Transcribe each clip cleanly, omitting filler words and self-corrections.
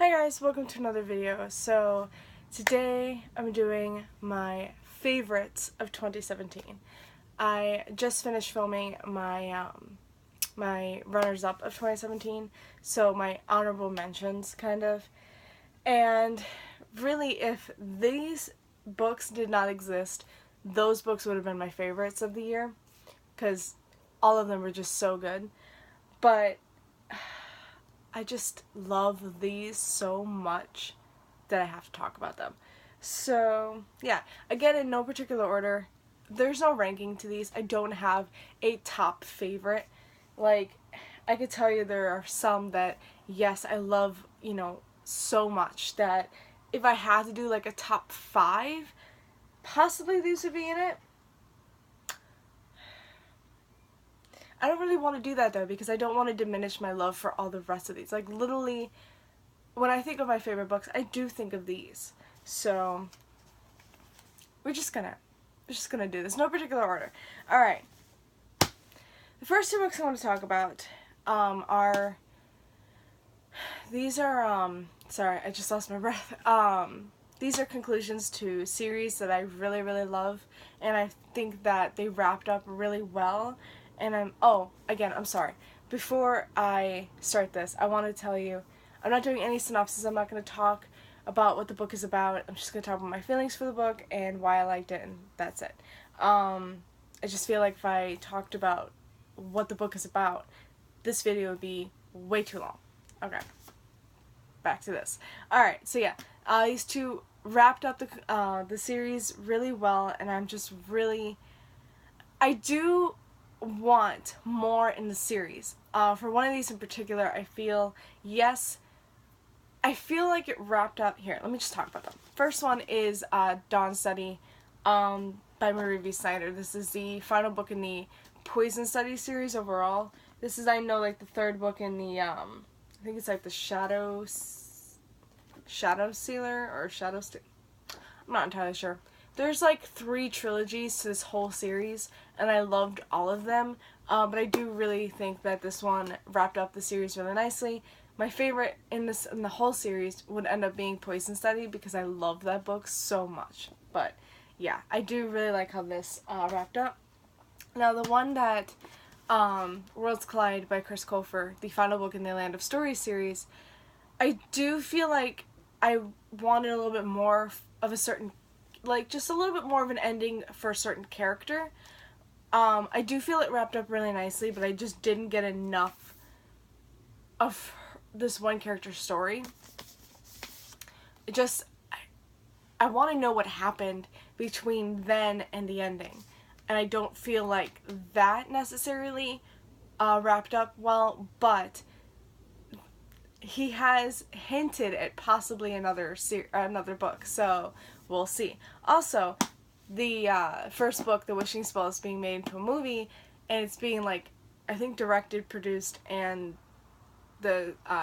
Hi guys, welcome to another video. So today I'm doing my favorites of 2017. I just finished filming my my runners-up of 2017, so my honorable mentions kind of. And really, if these books did not exist, those books would have been my favorites of the year because all of them were just so good. But I just love these so much that I have to talk about them. So, yeah, again, in no particular order. There's no ranking to these. I don't have a top favorite. Like, I could tell you there are some that, yes, I love, so much that if I had to do like a top 5, possibly these would be in it. I don't really want to do that though because I don't want to diminish my love for all the rest of these. Like literally, when I think of my favorite books, I do think of these. So we're just gonna do this. No particular order. All right. The first 2 books I want to talk about are sorry, I just lost my breath. These are conclusions to series that I really, really love, and I think that they wrapped up really well. And I'm sorry. Before I start this, I want to tell you, I'm not doing any synopsis. I'm not going to talk about what the book is about. I'm just going to talk about my feelings for the book and why I liked it, and that's it. I just feel like if I talked about what the book is about, this video would be way too long. Okay. Back to this. Alright, so yeah, these 2 wrapped up the series really well, and I'm just really... I do want more in the series. For one of these in particular, I feel like it wrapped up here. Let me just talk about them. First one is Dawn Study by Marie V. Snyder. This is the final book in the Poison Study series overall. This is, I know, like the 3rd book in the I think it's like the Shadow Sealer or I'm not entirely sure. There's like 3 trilogies to this whole series, and I loved all of them, but I do really think that this one wrapped up the series really nicely. My favorite in the whole series would end up being Poison Study because I love that book so much. But yeah, I do really like how this wrapped up. Now the one that Roth Collide by Chris Colfer, the final book in the Land of Stories series, I do feel like I wanted a little bit more of a certain, like just a little bit more of an ending for a certain character. I do feel it wrapped up really nicely, but I just didn't get enough of this one character's story. It just, I want to know what happened between then and the ending, and I don't feel like that necessarily wrapped up well, but he has hinted at possibly another book, so we'll see. Also, the first book, The Wishing Spell, is being made into a movie, and it's being, like, I think directed, produced, and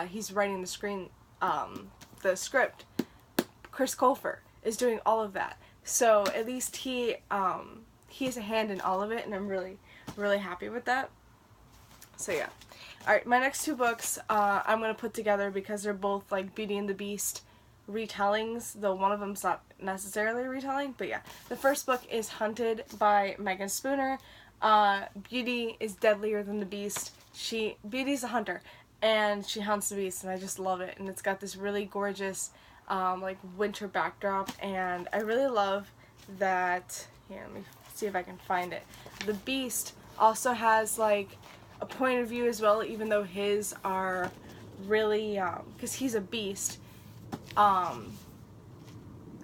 he's writing the script. Chris Colfer is doing all of that, so at least he has a hand in all of it, and I'm really, really happy with that. So yeah. Alright, my next 2 books I'm going to put together because they're both like Beauty and the Beast retellings, though one of them's not necessarily a retelling, but yeah. The first book is Hunted by Megan Spooner. Beauty is deadlier than the Beast. Beauty's a hunter, and she hunts the Beast, and I just love it, and it's got this really gorgeous like winter backdrop, and I really love that. Here, let me see if I can find it. The Beast also has like a point of view as well, even though his are really, because he's a beast,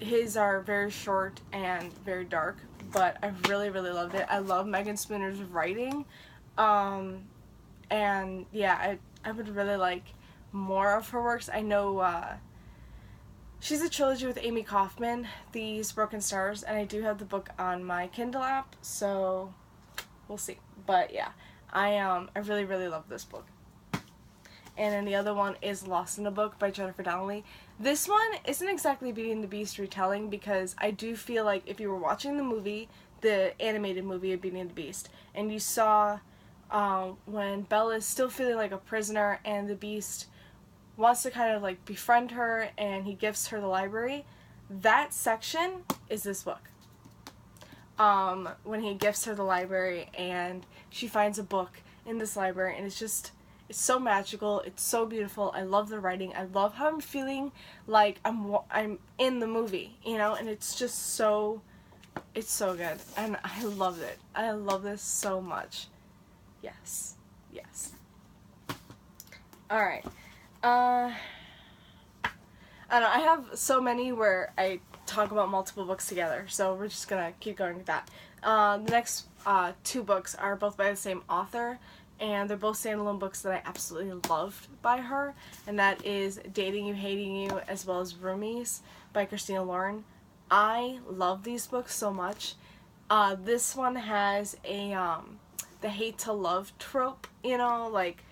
his are very short and very dark, but I really, really loved it. I love Megan Spooner's writing, and yeah, I would really like more of her works. I know, she's a trilogy with Amy Kaufman, These Broken Stars, and I do have the book on my Kindle app, so we'll see. But yeah, I really, really love this book. And then the other one is Lost in a Book by Jennifer Donnelly. This one isn't exactly Beauty and the Beast retelling, because I do feel like if you were watching the movie, the animated movie of Beauty and the Beast, and you saw when Belle is still feeling like a prisoner and the Beast wants to kind of like befriend her, and he gifts her the library. That section is this book. When he gifts her the library and she finds a book in this library, and it's so magical, it's so beautiful. I love the writing. I love how I'm feeling like I'm in the movie, you know, and it's just so, it's so good, and I love it. I love this so much. Yes. Yes. Alright. I don't know, I have so many where I talk about multiple books together, so we're just gonna keep going with that. The next two books are both by the same author, and they're both standalone books that I absolutely loved by her, and that is Dating You, Hating You, as well as Roomies by Christina Lauren. I love these books so much. This one has a the hate to love trope, you know, like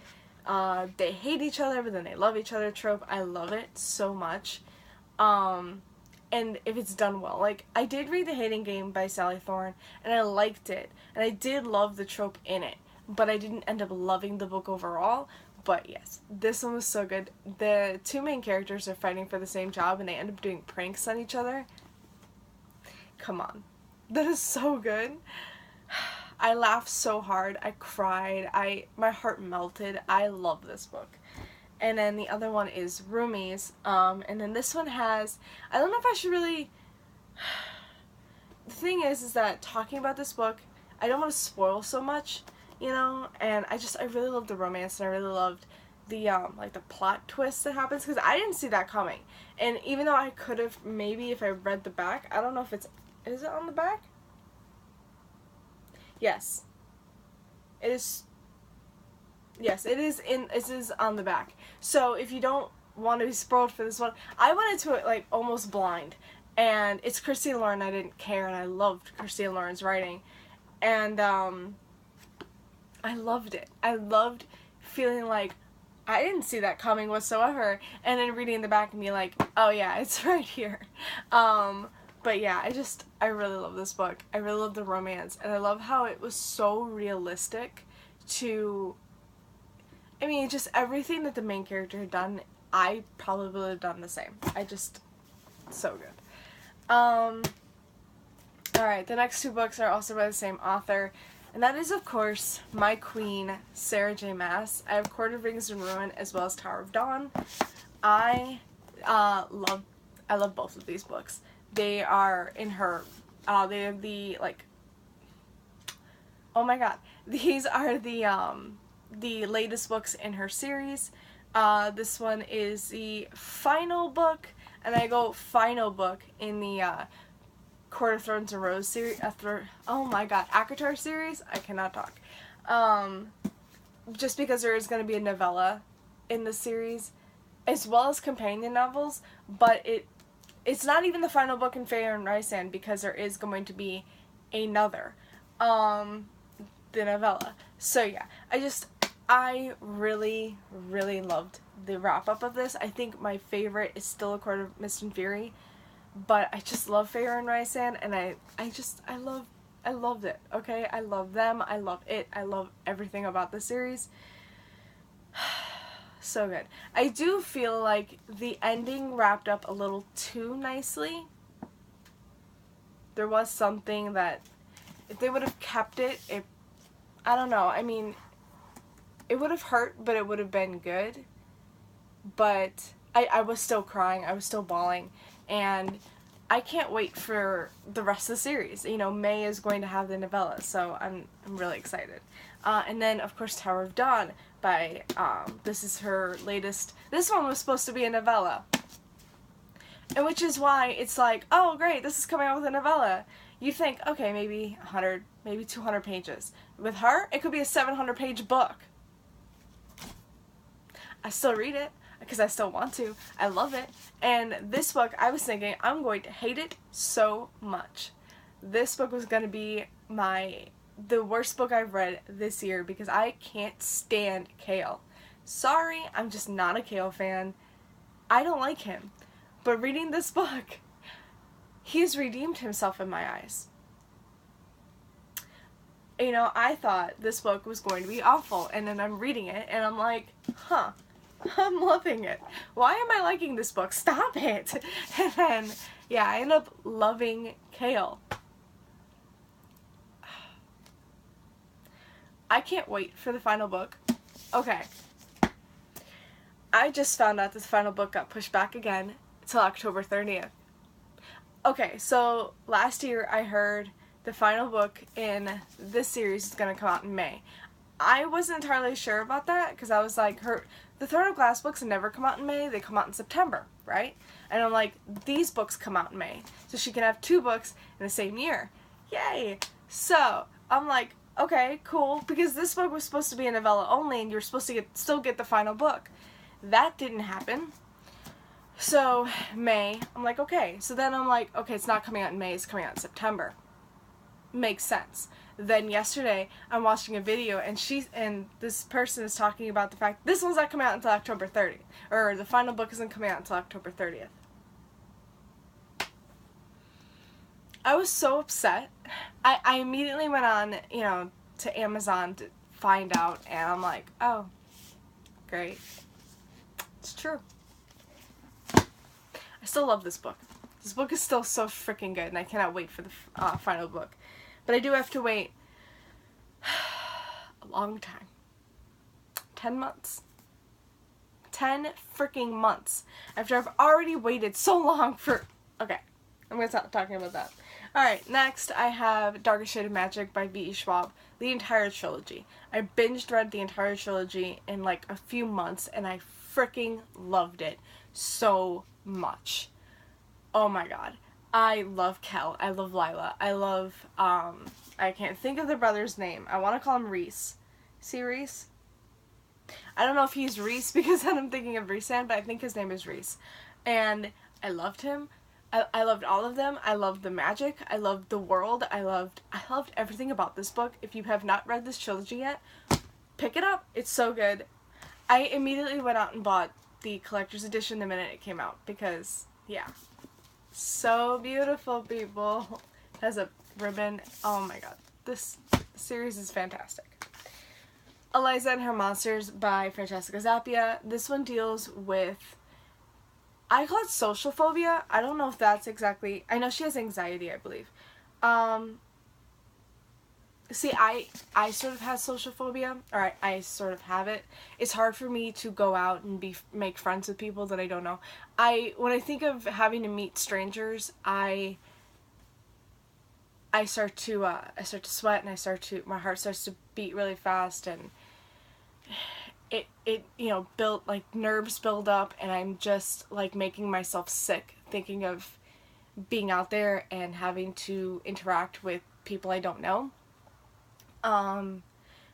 they hate each other but then they love each other trope. I love it so much. And if it's done well. Like, I did read The Hating Game by Sally Thorne, and I liked it, and I did love the trope in it, but I didn't end up loving the book overall. But yes, this one was so good. The two main characters are fighting for the same job, and they end up doing pranks on each other. Come on. That is so good. I laughed so hard. I cried. My heart melted. I love this book. And then the other one is Roomies. And then this one has, I don't know if I should really, the thing is that talking about this book, I don't want to spoil so much, you know, and I really loved the romance, and I really loved the, like the plot twist that happens, because I didn't see that coming. And even though I could have, maybe if I read the back, I don't know if is it on the back? Yes. It is. Yes, it is on the back. So if you don't want to be spoiled for this one, I went into it like almost blind, and it's Christina Lauren. I didn't care, and I loved Christina Lauren's writing, and I loved it. I loved feeling like I didn't see that coming whatsoever, and then reading the back and being like, oh yeah, it's right here. But yeah, I really love this book. I really love the romance, and I love how it was so realistic to, I mean, just everything that the main character had done, I probably would have done the same. So good. Alright, the next two books are also by the same author, and that is, of course, my queen, Sarah J. Maas. I have Court of Rings and Ruin, as well as Tower of Dawn. I love both of these books. They are in her, they are the, like, oh my god, these are the latest books in her series. This one is the final book, and I go final book in the Court of Thorns and Rose series. Oh my god, ACOTAR series? I cannot talk. Just because there is going to be a novella in the series, as well as companion novels, but it's not even the final book in Feyre and Rysand, because there is going to be another, the novella. So yeah, I really, really loved the wrap-up of this. I think my favorite is still A Court of Mist and Fury, but I just love Feyre and Rysand, and I loved it, okay? I love them, I love it, I love everything about the series. So good. I do feel like the ending wrapped up a little too nicely. There was something that, if they would have kept it, I don't know, I mean, it would have hurt, but it would have been good. But I was still crying, I was still bawling, and I can't wait for the rest of the series. You know, May is going to have the novella, so I'm really excited. And then, of course, Tower of Dawn by, this is her latest, this one was supposed to be a novella. And which is why it's like, oh great, this is coming out with a novella. You think, okay, maybe 100, maybe 200 pages. With her, it could be a 700-page book. I still read it, because I still want to. I love it. And this book, I was thinking, I'm going to hate it so much. This book was going to be the worst book I've read this year, because I can't stand Kale. Sorry, I'm just not a Kale fan. I don't like him. But reading this book, he's redeemed himself in my eyes. You know, I thought this book was going to be awful, and then I'm reading it, and I'm like, huh, I'm loving it. Why am I liking this book? Stop it. And then, yeah, I end up loving Kale. I can't wait for the final book. Okay. I just found out this final book got pushed back again till October 30th. Okay, so last year I heard the final book in this series is going to come out in May. I wasn't entirely sure about that because I was like, the Throne of Glass books never come out in May, they come out in September, right? And I'm like, these books come out in May, so she can have 2 books in the same year. Yay! So, I'm like, okay, cool, because this book was supposed to be a novella only and you're supposed to still get the final book. That didn't happen. So, May, I'm like, okay. So then I'm like, okay, it's not coming out in May, it's coming out in September. Makes sense. Then yesterday, I'm watching a video, and this person is talking about the fact this one's not coming out until October 30th. Or the final book isn't coming out until October 30th. I was so upset. I immediately went on, to Amazon to find out, and I'm like, oh, great. It's true. I still love this book. This book is still so freaking good, and I cannot wait for the final book. But I do have to wait a long time. 10 months. 10 freaking months. After I've already waited so long for... Okay, I'm going to stop talking about that. Alright, next I have Darkest Shade of Magic by V.E. Schwab. The entire trilogy. I binged read the entire trilogy in like a few months, and I freaking loved it so much. Oh my god. I love Kel. I love Lila. I love, I can't think of the brother's name. I want to call him Reese. Is he Reese? I don't know if he's Reese because then I'm thinking of Reese-Ann, but I think his name is Reese. And I loved him. I loved all of them. I loved the magic. I loved the world. I loved everything about this book. If you have not read this trilogy yet, pick it up. It's so good. I immediately went out and bought the collector's edition the minute it came out because, yeah. So beautiful, people. It has a ribbon. Oh my god. This series is fantastic. Eliza and Her Monsters by Francesca Zappia. This one deals with, I call it social phobia. I don't know if that's exactly, I know she has anxiety, I believe. See, I sort of have social phobia, or I sort of have it. It's hard for me to go out and make friends with people that I don't know. When I think of having to meet strangers, I start to sweat, and my heart starts to beat really fast, and it nerves build up, and I'm just like making myself sick thinking of being out there and having to interact with people I don't know.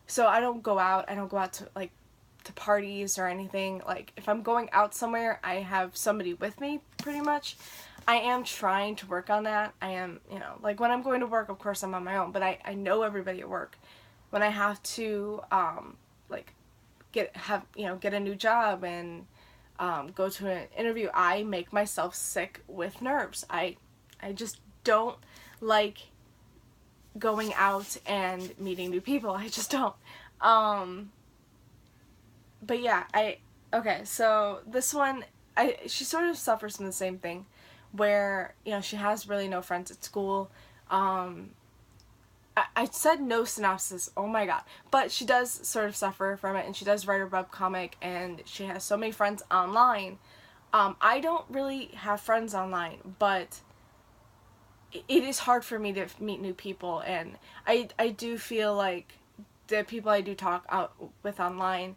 So I don't go out to parties or anything. Like, if I'm going out somewhere, I have somebody with me, pretty much. I am trying to work on that. I am, like, when I'm going to work, of course I'm on my own, but I know everybody at work. When I have to, get a new job and, go to an interview, I make myself sick with nerves. I just don't like going out and meeting new people. I just don't. But yeah, okay, so this one, she sort of suffers from the same thing, where, she has really no friends at school. I said no synopsis, oh my god, but she does sort of suffer from it, and she does write a webcomic, and she has so many friends online. I don't really have friends online, but it is hard for me to meet new people, and I do feel like the people I do talk out with online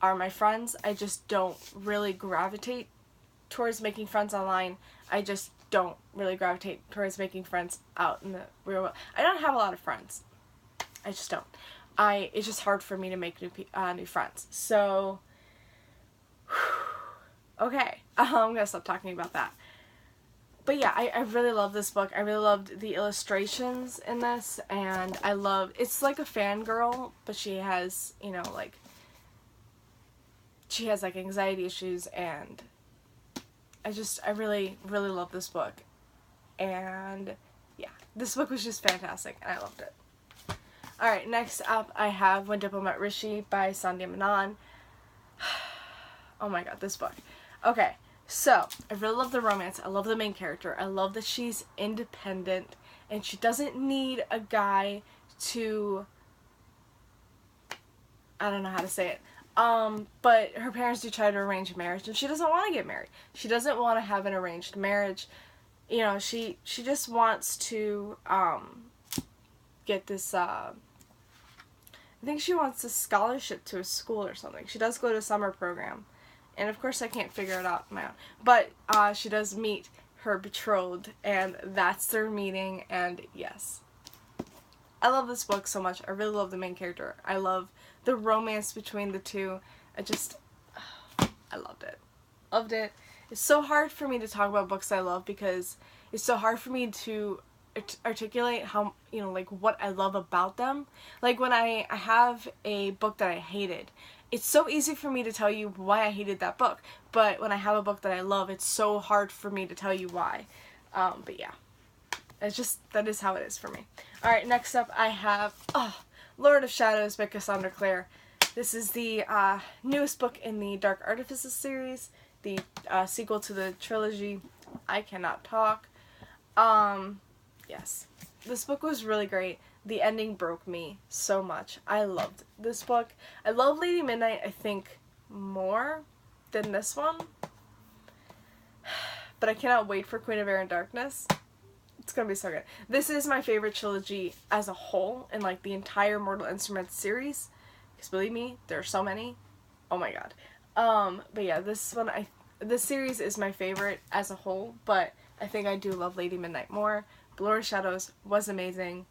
are my friends. I just don't really gravitate towards making friends online. I just don't really gravitate towards making friends out in the real world. I don't have a lot of friends. I just don't. It's just hard for me to make new friends. So, okay, I'm gonna stop talking about that. But yeah, I really love this book. I really loved the illustrations in this, and it's like a fangirl, but she has, she has like anxiety issues, and I really, really love this book. And yeah, this book was just fantastic, and I loved it. Alright, next up I have When Diplomat Rashid by Sandhya Menon. Oh my god, this book. Okay, so I really love the romance. I love the main character. I love that she's independent and she doesn't need a guy to, I don't know how to say it. But her parents do try to arrange a marriage and she doesn't want to get married. She doesn't want to have an arranged marriage. You know, she just wants to get this I think she wants a scholarship to a school or something. She does go to a summer program. And of course I can't figure it out on my own. But she does meet her betrothed, and that's their meeting, and yes. I love this book so much. I really love the main character. I love the romance between the two. I loved it. Loved it. It's so hard for me to talk about books I love because it's so hard for me to articulate how, you know, like what I love about them. Like when I have a book that I hated, it's so easy for me to tell you why I hated that book, but when I have a book that I love, it's so hard for me to tell you why. But yeah, it's just, that is how it is for me. Alright, next up I have Lord of Shadows by Cassandra Clare. This is the newest book in the Dark Artifices series, the sequel to the trilogy I Cannot Talk. Yes, this book was really great. The ending broke me so much. I loved this book. I love Lady Midnight, I think, more than this one. But I cannot wait for Queen of Air and Darkness. It's gonna be so good. This is my favorite trilogy as a whole in like the entire Mortal Instruments series. Because believe me, there are so many. Oh my god. But yeah, this series is my favorite as a whole, but I think I do love Lady Midnight more. Lord of Shadows was amazing.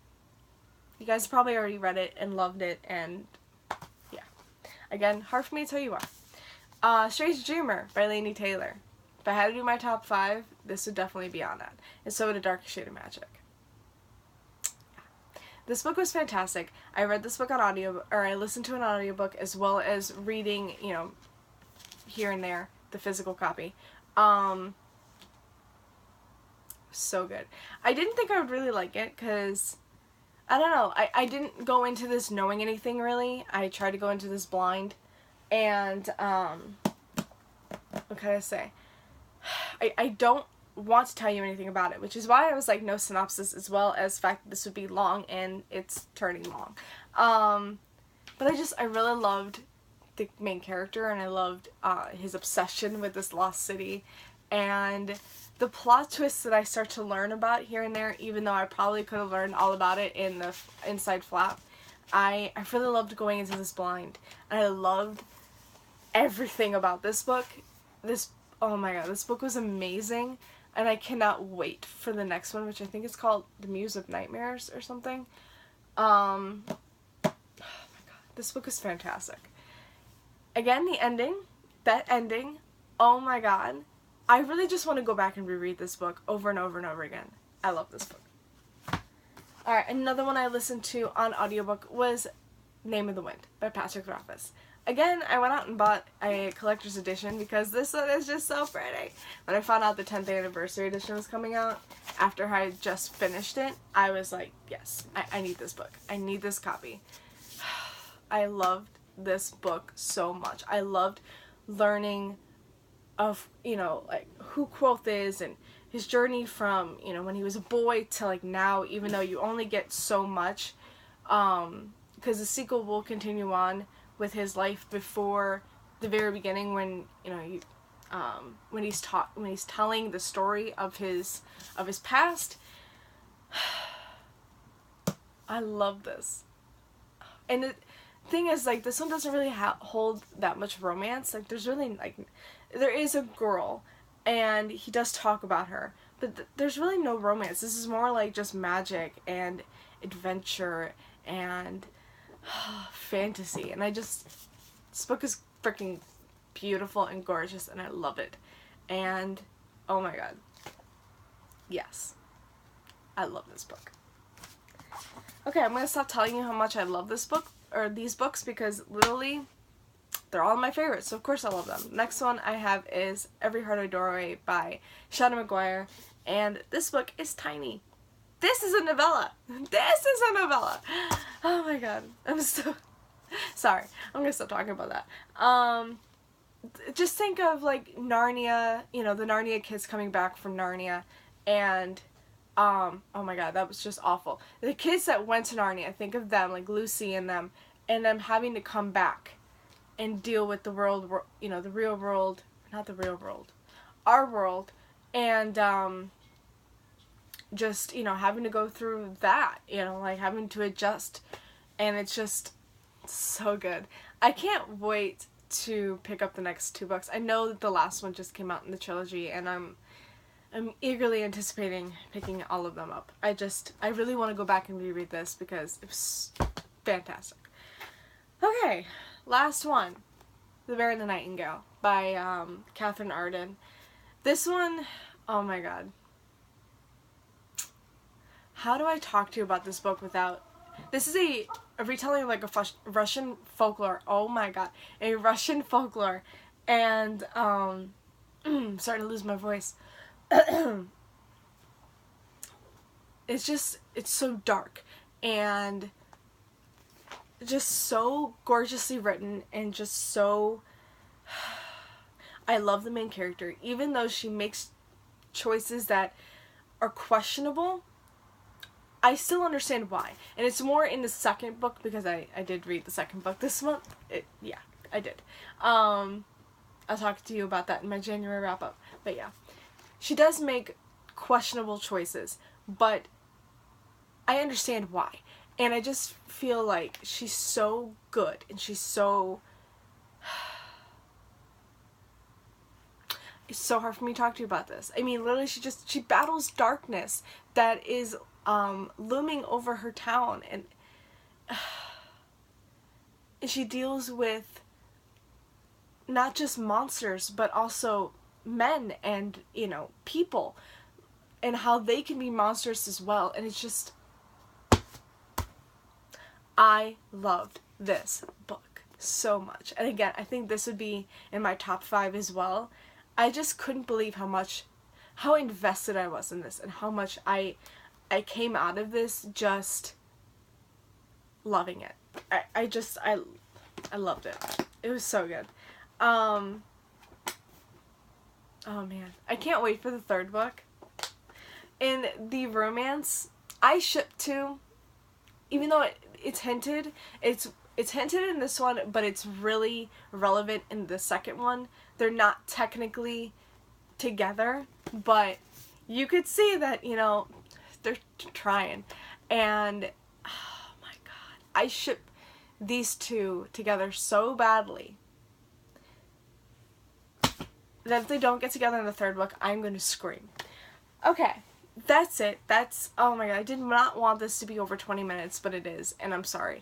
You guys probably already read it and loved it, and yeah. Again, hard for me to tell you why. Hes Dreamer by Laini Taylor. If I had to do my top 5, this would definitely be on that. And so would A Dark Shade of Magic. This book was fantastic. I read this book on I listened to an audiobook as well as reading, you know, here and there, the physical copy. So good. I didn't think I would really like it because, I don't know, I didn't go into this knowing anything really. I tried to go into this blind, and what can I say? I don't want to tell you anything about it, which is why I was like no synopsis, as well as the fact that this would be long, and it's turning long. But I really loved the main character, and I loved his obsession with this lost city, and the plot twists that I start to learn about here and there, even though I probably could have learned all about it in the inside flap. I really loved going into this blind, and I loved everything about this book. Oh my god, this book was amazing, and I cannot wait for the next one, which I think is called The Muse of Nightmares or something. Oh my god, this book is fantastic. Again, that ending, oh my god. I really just want to go back and reread this book over and over and over again. I love this book. Alright, another one I listened to on audiobook was Name of the Wind by Patrick Rothfuss. Again, I went out and bought a collector's edition because this one is just so pretty. When I found out the 10th anniversary edition was coming out, after I had just finished it, I was like, yes, I need this book. I need this copy. I loved this book so much. I loved learning of, you know, like who Quoth is and his journey from, you know, when he was a boy to like now, even though you only get so much, because the sequel will continue on with his life before the very beginning, when, you know, when he's telling the story of his past. I love this. And the thing is, like, this one doesn't really hold that much romance. Like, there's really, like, there is a girl, and he does talk about her, but there's really no romance. This is more like just magic and adventure and fantasy, and this book is freaking beautiful and gorgeous, and I love it. And oh my god, yes, I love this book. Okay, I'm gonna stop telling you how much I love this book, or these books, because literally they're all my favorites, so of course I love them. Next one I have is Every Heart a Doorway by Shadow McGuire, and this book is tiny. This is a novella. This is a novella. Oh my god, I'm so sorry. I'm gonna stop talking about that. just think of like Narnia, you know, the Narnia kids coming back from Narnia, and oh my god, that was just awful. The kids that went to Narnia, think of them, like Lucy and them having to come back and deal with the world, you know, the real world, not the real world, our world, and just, you know, having to go through that, you know, like having to adjust, and it's just so good. I can't wait to pick up the next 2 books. I know that the last one just came out in the trilogy, and I'm eagerly anticipating picking all of them up. I really want to go back and reread this because it was fantastic. Okay, last one, The Bear and the Nightingale by Catherine Arden. This one, oh my god. How do I talk to you about this book without... This is a retelling of like a Russian folklore. Oh my god. A Russian folklore. And, I'm starting to lose my voice. It's so dark and just so gorgeously written, and just so... I love the main character. Even though she makes choices that are questionable, I still understand why. And it's more in the second book, because I did read the second book this month. Yeah, I did. I'll talk to you about that in my January wrap-up. But yeah, she does make questionable choices, but I understand why. And I just feel like she's so good, and she's so... It's so hard for me to talk to you about this. I mean, literally, she battles darkness that is looming over her town, and she deals with not just monsters, but also men and, you know, people, and how they can be monsters as well. And it's just... I loved this book so much. And again, I think this would be in my top 5 as well. I just couldn't believe how invested I was in this, and how much I came out of this just loving it. I loved it. It was so good. Oh man, I can't wait for the 3rd book. In the romance, I ship 2, even though it's hinted, it's hinted in this one, but it's really relevant in the second one. They're not technically together, but you could see that, you know, they're trying. And oh my god, I ship these 2 together so badly that if they don't get together in the 3rd book, I'm going to scream. Okay, that's it. Oh my god, I did not want this to be over 20 minutes, but it is, and I'm sorry.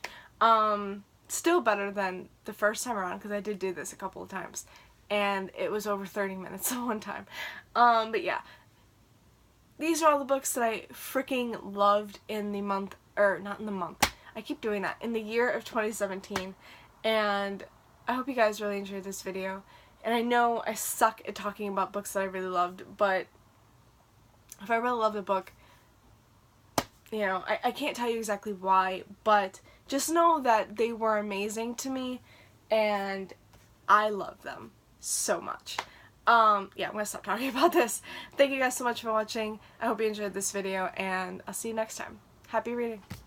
Still better than the first time around, because I did do this a couple of times, and it was over 30 minutes at one time. But yeah, these are all the books that I freaking loved in the month, or not in the month, I keep doing that, in the year of 2017, and I hope you guys really enjoyed this video. And I know I suck at talking about books that I really loved, but if I really loved a book, you know, I can't tell you exactly why, but just know that they were amazing to me, and I love them so much. Yeah, I'm gonna stop talking about this. Thank you guys so much for watching. I hope you enjoyed this video, and I'll see you next time. Happy reading!